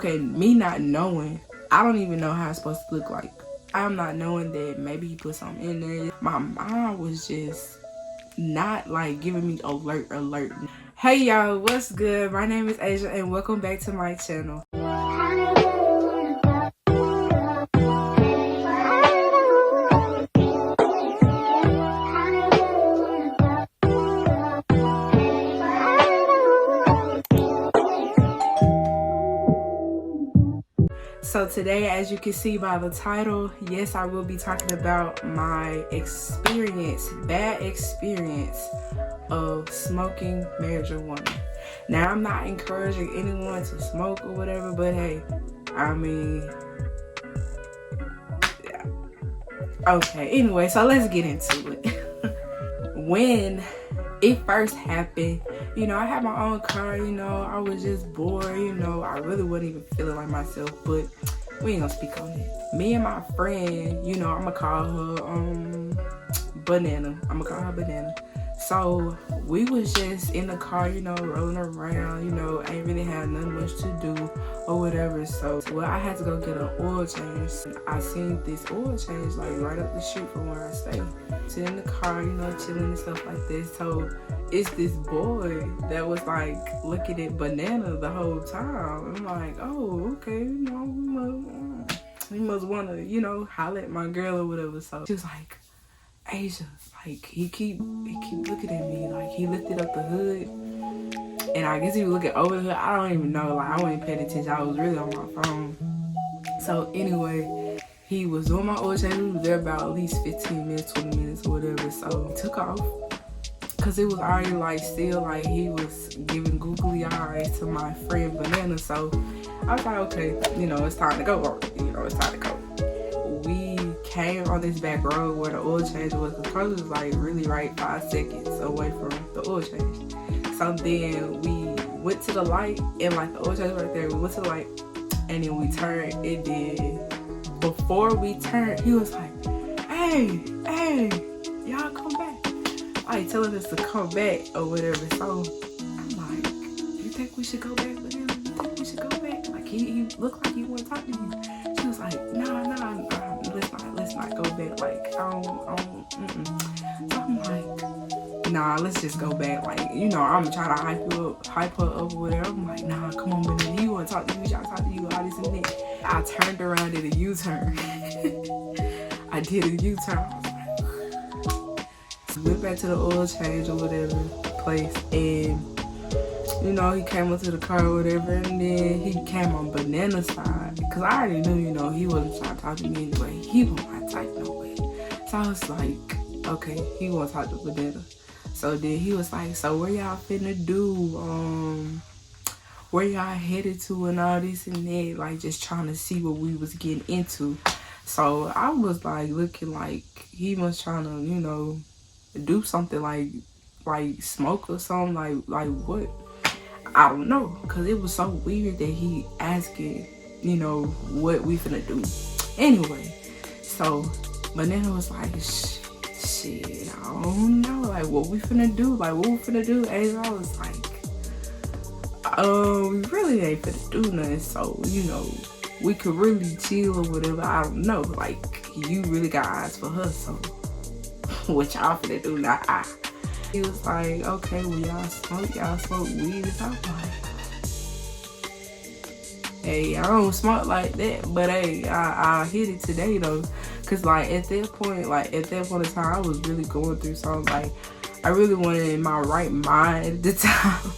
okay, me not knowing, I don't even know how it's supposed to look like. I'm not knowing that maybe he put something in there. My mind was just not like giving me alert. Hey y'all, what's good? My name is Asia and welcome back to my channel. So today, as you can see by the title, yes, I will be talking about my bad experience of smoking marijuana. Now, I'm not encouraging anyone to smoke or whatever, but hey, I mean, yeah. Okay, anyway, so let's get into it. When it first happened, you know, I had my own car, you know, I was just bored, you know, I really wasn't even feeling like myself, but we ain't gonna speak on it. Me and my friend, you know, I'm gonna call her Banana. So we was just in the car, you know, rolling around, you know, ain't really had nothing much to do or whatever. So, well, I had to go get an oil change. I seen this oil change like right up the street from where I stay. Sitting in the car, you know, chilling and stuff like this. So it's this boy that was like looking at Banana the whole time. I'm like, oh, okay, you know, he must wanna, you know, holler at my girl or whatever. So she was like, Asia, like he keep looking at me, like he lifted up the hood, and I guess he was looking over the hood. I don't even know, like I wasn't paying attention. I was really on my phone. So anyway, he was doing my oil change. We was there about at least 15 minutes, 20 minutes or whatever. So he took off because it was already like still like he was giving googly eyes to my friend Banana. So I was like, okay, you know, it's time to go. You know, it's time to go. We came on this back road where the oil change was. The car was like really right 5 seconds away from the oil change. So then we went to the light and like the oil change right there. We went to the light and then we turned. It did. Before we turned, he was like, hey, y'all come back. Like telling us to come back or whatever. So I'm like, you think we should go back with him? You think we should go back? Like he looked like he wanted to talk to you. She was like, nah, let's not go back. Like, So I'm like, nah, let's just go back. Like, you know, I'm trying to hype her up or whatever. I'm like, nah, come on, man. You want to talk to you? Y'all talk to you, all this and that. I turned around, did a U-turn. I did a U-turn. I was like, went back to the oil change or whatever place, and you know, he came up to the car or whatever, and then he came on Banana's side. Because I already knew, you know, he wasn't trying to talk to me anyway. He wasn't my type no way. So I was like, okay, he won't talk to Banana. So then he was like, so where y'all finna do? Where y'all headed to and all this and that? Like, just trying to see what we was getting into. So I was like, looking like he was trying to, you know, do something like smoke or something. Like what? I don't know, because it was so weird that he asking, you know, what we finna do. Anyway, so Banana was like, shit, I don't know, like what we finna do, And I was like, we really ain't finna do nothing, so, you know, we could really chill or whatever. I don't know, like, you really got eyes for her, so what y'all finna do, not I. He was like, okay, well, y'all smoke weed. So I'm like, hey, I don't smoke like that, but hey, I hit it today though. Cause like at that point in time, I was really going through something. Like, I really wasn't in my right mind at the time.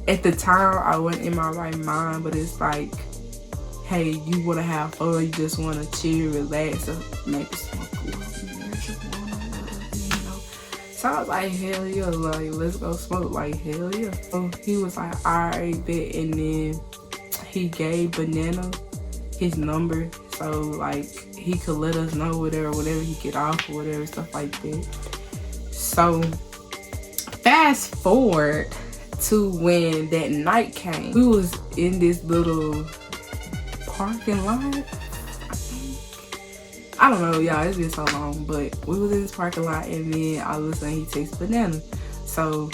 At the time, I wasn't in my right mind, but it's like, hey, you wanna have fun, you just wanna chill, relax, or maybe smoke a little marijuana. So I was like, hell yeah, like, let's go smoke, like, hell yeah. So he was like, alright, bet, and then he gave Banana his number, so, like, he could let us know whatever he get off or whatever, stuff like that. So, fast forward to when that night came. We was in this little parking lot, I don't know, y'all, it's been so long, but we was in this parking lot and then all of a sudden he takes Banana. So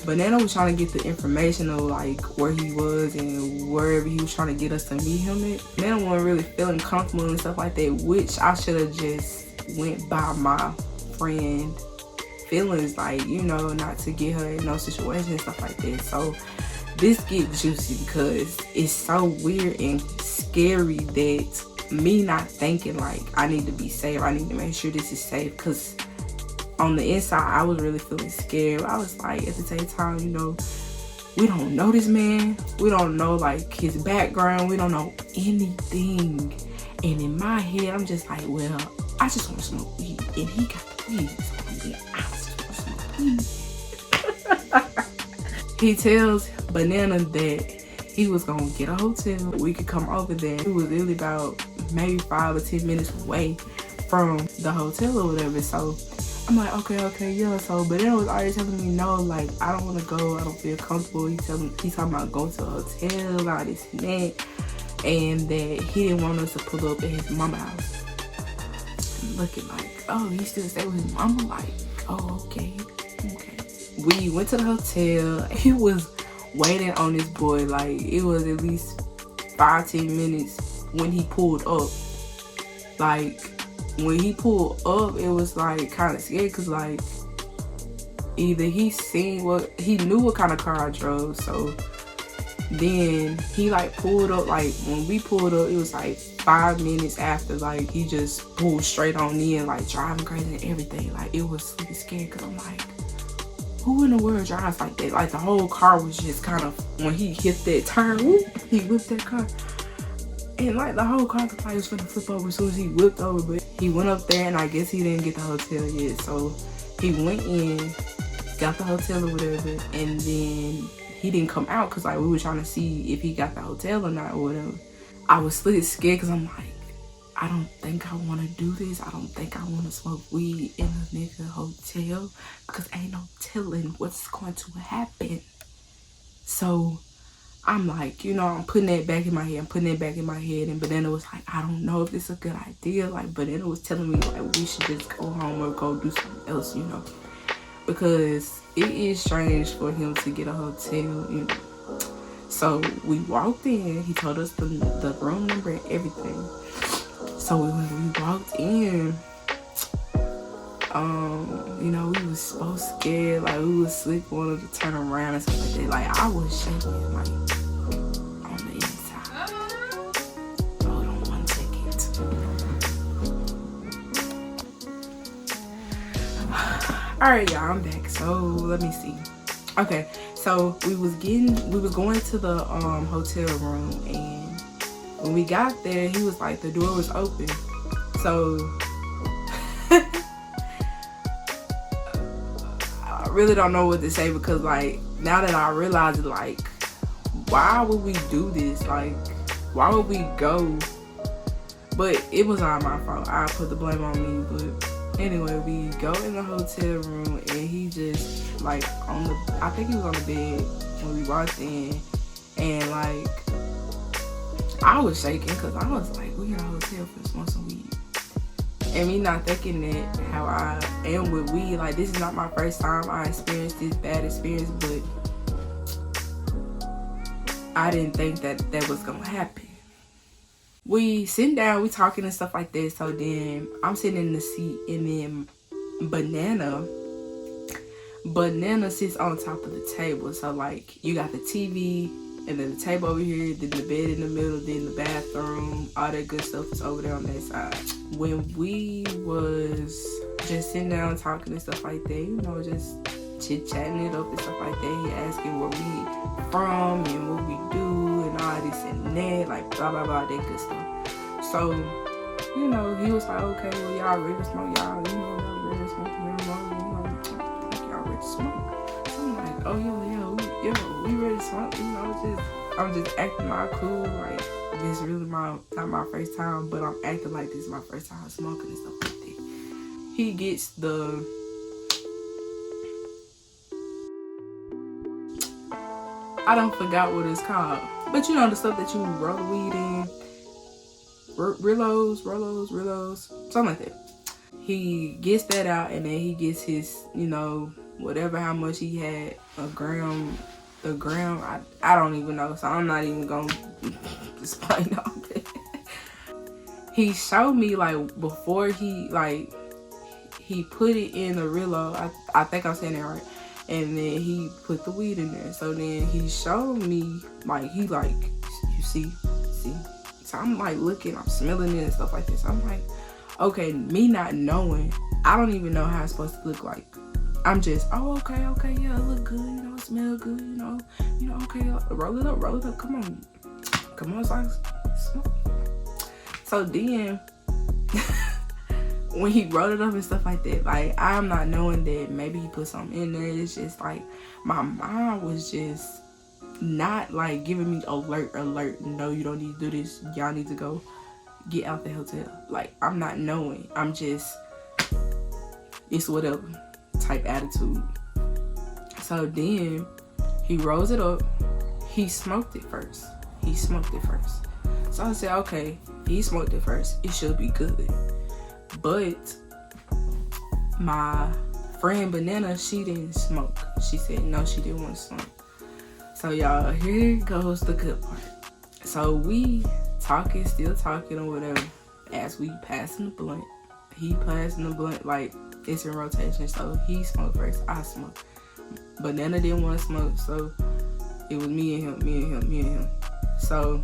Banana was trying to get the information of like where he was and wherever he was trying to get us to meet him at. Banana wasn't really feeling comfortable and stuff like that, which I should have just went by my friend feelings, like, you know, not to get her in no situation and stuff like that. So this gets juicy because it's so weird and scary that me not thinking like I need to be safe, I need to make sure this is safe, because on the inside I was really feeling scared. I was like, at the same time, you know, we don't know this man, we don't know like his background, we don't know anything. And in my head I'm just like, well, I just want to smoke weed and he got the weed, so I just want to smoke weed. He tells Banana that he was gonna get a hotel, we could come over there. It was really about maybe 5 or 10 minutes away from the hotel or whatever. So I'm like, okay, yeah. So Banana was already telling me, no, like, I don't want to go, I don't feel comfortable. He's talking about going to a hotel, all this and that, and that he didn't want us to pull up at his mama's house. I'm looking like, oh, he still stay with his mama? Like, oh, okay. We went to the hotel. He was waiting on this boy, like, it was at least 5-10 minutes when he pulled up. Like, when he pulled up, it was like kind of scary, because like either he knew what kind of car I drove, so then he like pulled up. Like when we pulled up, it was like 5 minutes after, like he just pulled straight on in, like driving crazy and everything. Like it was super scary, because I'm like, who in the world drives like that? Like the whole car was just kind of, when he hit that turn, whoop, he whipped that car. And like the whole car was gonna flip over as soon as he whipped over, but he went up there and I guess he didn't get the hotel yet. So he went in, got the hotel or whatever, and then he didn't come out because like we were trying to see if he got the hotel or not or whatever. I was scared because I'm like, I don't think I want to do this. I don't think I want to smoke weed in a nigga hotel, because ain't no telling what's going to happen. So I'm like, you know, I'm putting that back in my head. And Banana was like, I don't know if this is a good idea. Like, Banana was telling me, like, we should just go home or go do something else, you know. Because it is strange for him to get a hotel, you know. So we walked in. He told us the room number and everything. So when we walked in, you know, we was so scared, like we was sleep, wanted to turn around and stuff like that. Like I was shaking, like on the inside. Hold on 1 second. Alright, y'all, I'm back. So let me see. Okay, so we was going to the hotel room, and when we got there, he was like, the door was open. So I really don't know what to say, because like now that I realize it, like, why would we do this? Like, why would we go? But it was not my fault. I put the blame on me. But anyway, we go in the hotel room, and he just like I think he was on the bed when we walked in, and like I was shaking because I was like, we in a hotel for smoke some weed. And me not thinking that how I am with weed, like this is not my first time I experienced this bad experience, but I didn't think that was gonna happen. We sitting down, we talking and stuff like that. So then I'm sitting in the seat, and then Banana sits on top of the table. So like you got the TV, and then the table over here, then the bed in the middle, then the bathroom, all that good stuff is over there on that side. When we was just sitting down talking and stuff like that, you know, just chit-chatting it up and stuff like that, he asking where we from and what we do and all this and that, like blah blah blah, that good stuff. So, you know, he was like, okay, well, y'all ready to smoke? Y'all, you know, y'all ready to smoke? Y'all ready to smoke? So I'm like, oh yeah, we ready to smoke, you know, I'm just acting all cool, like this really not my first time, but I'm acting like this is my first time smoking and stuff like that. He gets I don't forgot what it's called, but you know, the stuff that you roll the weed in, Rillos, something like that. he gets that out, and then he gets his, you know, whatever, how much he had, a gram, I don't even know, so I'm not even gonna explain all that. He showed me, like, before he put it in the Rillo, I think I'm saying that right, and then he put the weed in there. So then he showed me, like, he like, you see, so I'm like looking, I'm smelling it and stuff like this. I'm like, okay, me not knowing, I don't even know how it's supposed to look like. I'm just, oh, okay, yeah, it look good, you know, it smell good, you know, okay, roll it up, come on, so I smoke. So then, when he wrote it up and stuff like that, like, I'm not knowing that maybe he put something in there. It's just like, my mind was just not like giving me alert, no, you don't need to do this, y'all need to go get out the hotel. Like, I'm not knowing, I'm just, it's whatever type attitude. So then he rolls it up, he smoked it first. So I said, okay, he smoked it first, it should be good. But my friend Banana, she didn't smoke. She said no, she didn't want to smoke. So y'all, here goes the good part. So we still talking or whatever, as we passing the blunt. He passing the blunt, like, it's in rotation. So he smoked first, I smoked. Banana didn't want to smoke, so it was me and him. So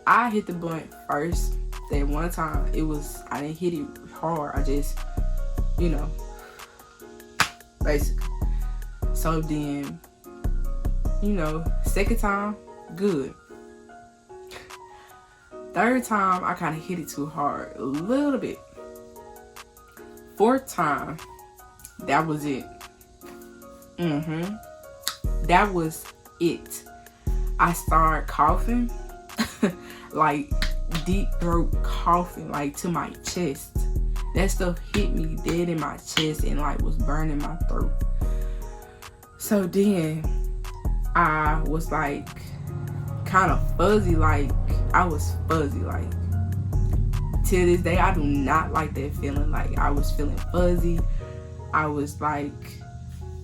I hit the blunt first. That one time, I didn't hit it hard. I just, you know, basically. So then, you know, second time, good. Third time, I kind of hit it too hard, a little bit. Fourth time, that was it. That was it. I started coughing, like deep throat coughing, like to my chest. That stuff hit me dead in my chest and like was burning my throat. So then I was like kind of fuzzy, like I was fuzzy, like to this day I do not like that feeling. Like I was feeling fuzzy. I was like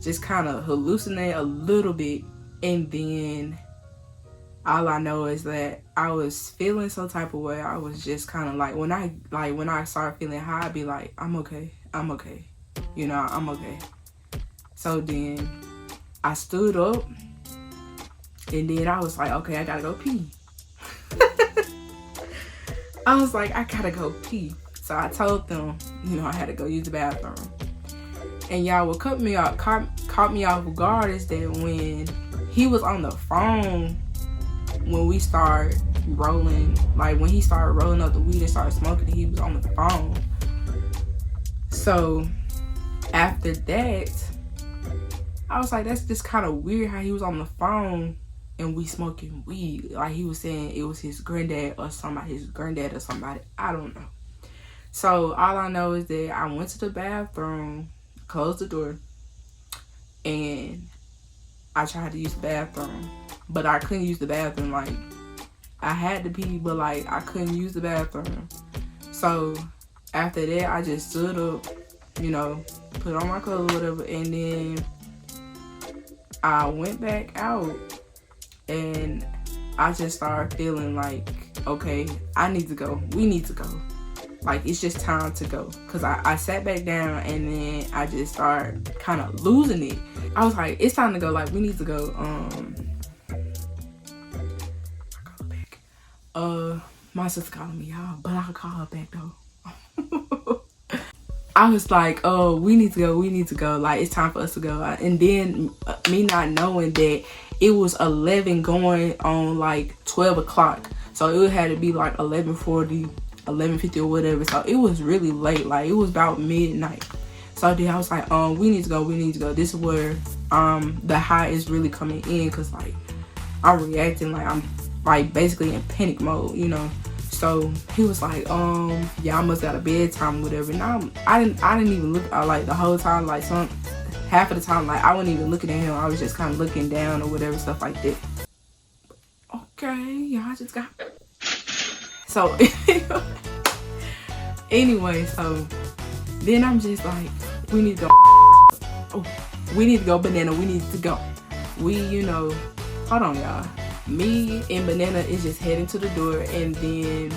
just kind of hallucinating a little bit, and then all I know is that I was feeling some type of way. I was just kind of like, when I started feeling high, I'd be like, I'm okay, you know, I'm okay. So then I stood up, and then I was like, okay, I gotta go pee. I was like, I gotta go pee. So I told them, you know, I had to go use the bathroom. And y'all, what caught me off guard is that when he was on the phone, when we started rolling, like when he started rolling up the weed and started smoking, he was on the phone. So after that, I was like, that's just kind of weird how he was on the phone and we smoking weed. Like he was saying it was his granddad or somebody, I don't know. So all I know is that I went to the bathroom, closed the door, and I tried to use the bathroom, but I couldn't use the bathroom. Like, I had to pee, but like I couldn't use the bathroom. So after that, I just stood up, you know, put on my clothes or whatever, and then I went back out, and I just started feeling like, okay, I need to go. We need to go. Like, it's just time to go. Because I sat back down, and then I just started kind of losing it. I was like, it's time to go. Like, we need to go. My sister calling me, y'all, but I'll call her back, though. I was like, oh, we need to go. Like, it's time for us to go. And then me not knowing that it was 11 going on, like, 12 o'clock. So it had to be, like, 11:40. 11:50 or whatever. So it was really late. Like, it was about midnight. So then I was like, we need to go. This is where the high is really coming in, because like I'm reacting like I'm like basically in panic mode, you know. So he was like, y'all must got a bedtime or whatever. And I didn't even look like the whole time, like half of the time, like I wasn't even looking at him. I was just kind of looking down or whatever, stuff like that. Okay, y'all just got. So anyway, so Then I'm just like, we need to go. Oh, we need to go, Banana. We need to go. We, you know, hold on, y'all. Me and Banana is just heading to the door, and then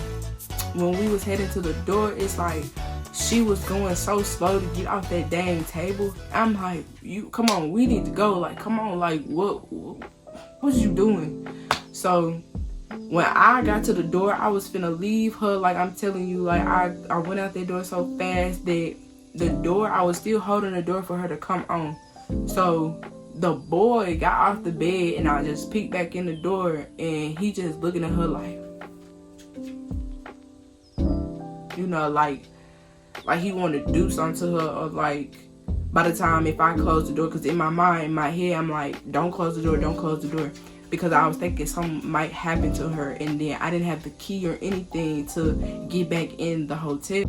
when we was heading to the door, it's like she was going so slow to get off that dang table. I'm like, you come on, we need to go. Like, come on, like what's you doing? So when I got to the door, I was finna leave her. Like, I'm telling you, like I went out that door so fast that the door, I was still holding the door for her to come on. So the boy got off the bed, and I just peeked back in the door, and he just looking at her like, you know, like he wanted to do something to her, or like by the time if I close the door, because in my mind, in my head, I'm like, don't close the door, don't close the door, because I was thinking something might happen to her, and then I didn't have the key or anything to get back in the hotel.